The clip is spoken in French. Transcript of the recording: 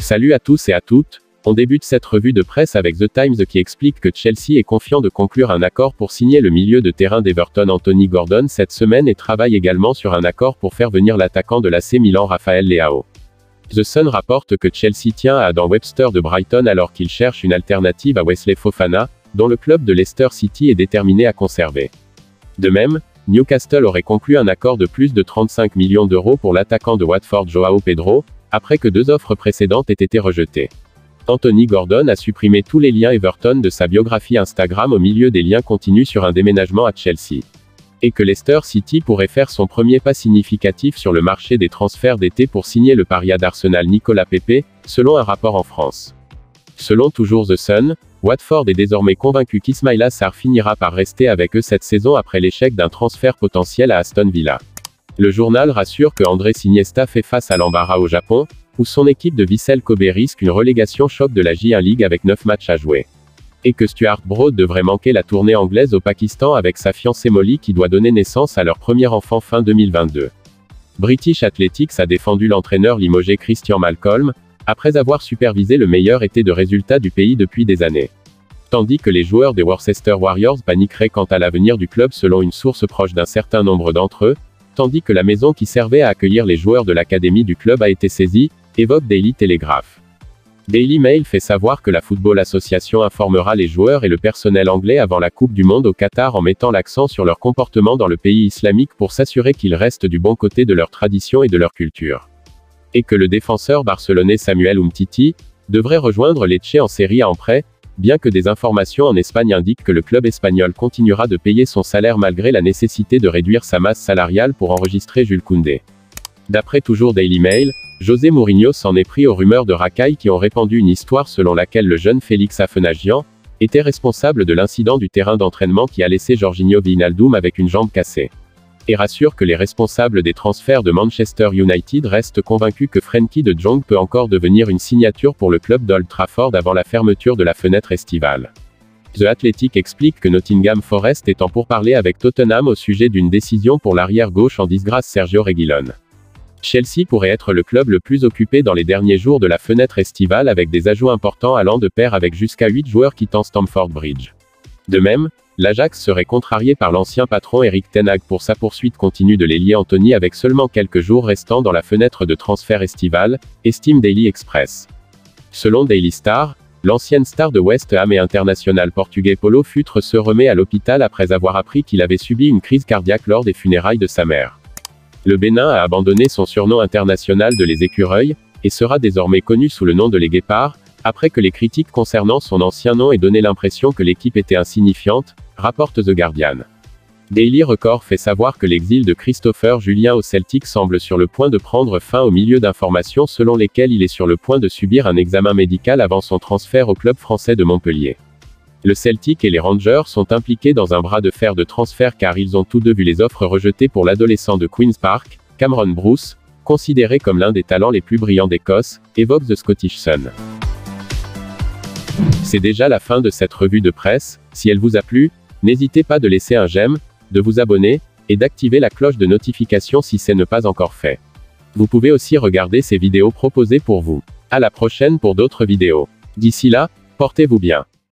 Salut à tous et à toutes, on débute cette revue de presse avec The Times qui explique que Chelsea est confiant de conclure un accord pour signer le milieu de terrain d'Everton Anthony Gordon cette semaine et travaille également sur un accord pour faire venir l'attaquant de l'AC Milan Raphaël Leao. The Sun rapporte que Chelsea tient à Adam Webster de Brighton alors qu'il cherche une alternative à Wesley Fofana, dont le club de Leicester City est déterminé à conserver. De même, Newcastle aurait conclu un accord de plus de 35 millions d'euros pour l'attaquant de Watford Joao Pedro, après que 2 offres précédentes aient été rejetées. Anthony Gordon a supprimé tous les liens Everton de sa biographie Instagram au milieu des liens continus sur un déménagement à Chelsea. Et que Leicester City pourrait faire son premier pas significatif sur le marché des transferts d'été pour signer le paria d'Arsenal Nicolas Pepe, selon un rapport en France. Selon toujours The Sun, Watford est désormais convaincu qu'Ismaïla Sarr finira par rester avec eux cette saison après l'échec d'un transfert potentiel à Aston Villa. Le journal rassure que Andrés Iniesta fait face à l'embarras au Japon, où son équipe de Vissel Kobe risque une relégation choc de la J1 League avec 9 matchs à jouer. Et que Stuart Broad devrait manquer la tournée anglaise au Pakistan avec sa fiancée Molly qui doit donner naissance à leur premier enfant fin 2022. British Athletics a défendu l'entraîneur limogé Christian Malcolm, après avoir supervisé le meilleur été de résultats du pays depuis des années. Tandis que les joueurs des Worcester Warriors paniqueraient quant à l'avenir du club selon une source proche d'un certain nombre d'entre eux, tandis que la maison qui servait à accueillir les joueurs de l'académie du club a été saisie, évoque Daily Telegraph. Daily Mail fait savoir que la Football Association informera les joueurs et le personnel anglais avant la Coupe du Monde au Qatar en mettant l'accent sur leur comportement dans le pays islamique pour s'assurer qu'ils restent du bon côté de leur tradition et de leur culture. Et que le défenseur barcelonais Samuel Umtiti devrait rejoindre Lecce en Serie A en prêt, bien que des informations en Espagne indiquent que le club espagnol continuera de payer son salaire malgré la nécessité de réduire sa masse salariale pour enregistrer Jules Koundé. D'après toujours Daily Mail, José Mourinho s'en est pris aux rumeurs de racailles qui ont répandu une histoire selon laquelle le jeune Félix Afenagian était responsable de l'incident du terrain d'entraînement qui a laissé Jorginho Wijnaldum avec une jambe cassée. Et rassure que les responsables des transferts de Manchester United restent convaincus que Frenkie de Jong peut encore devenir une signature pour le club d'Old Trafford avant la fermeture de la fenêtre estivale. The Athletic explique que Nottingham Forest est en pourparlers avec Tottenham au sujet d'une décision pour l'arrière gauche en disgrâce Sergio Reguilón. Chelsea pourrait être le club le plus occupé dans les derniers jours de la fenêtre estivale avec des ajouts importants allant de pair avec jusqu'à 8 joueurs quittant Stamford Bridge. De même, l'Ajax serait contrarié par l'ancien patron Erik ten Hag pour sa poursuite continue de l'ailier Anthony avec seulement quelques jours restants dans la fenêtre de transfert estivale, estime Daily Express. Selon Daily Star, l'ancienne star de West Ham et international portugais Paulo Futre se remet à l'hôpital après avoir appris qu'il avait subi une crise cardiaque lors des funérailles de sa mère. Le Bénin a abandonné son surnom international de les Écureuils, et sera désormais connu sous le nom de les Guépards, après que les critiques concernant son ancien nom aient donné l'impression que l'équipe était insignifiante, rapporte The Guardian. Daily Record fait savoir que l'exil de Christopher Julien au Celtic semble sur le point de prendre fin au milieu d'informations selon lesquelles il est sur le point de subir un examen médical avant son transfert au club français de Montpellier. Le Celtic et les Rangers sont impliqués dans un bras de fer de transfert car ils ont tous deux vu les offres rejetées pour l'adolescent de Queen's Park, Cameron Bruce, considéré comme l'un des talents les plus brillants d'Écosse, évoque The Scottish Sun. C'est déjà la fin de cette revue de presse. Si elle vous a plu, n'hésitez pas de laisser un j'aime, de vous abonner, et d'activer la cloche de notification si ce n'est pas encore fait. Vous pouvez aussi regarder ces vidéos proposées pour vous. À la prochaine pour d'autres vidéos. D'ici là, portez-vous bien.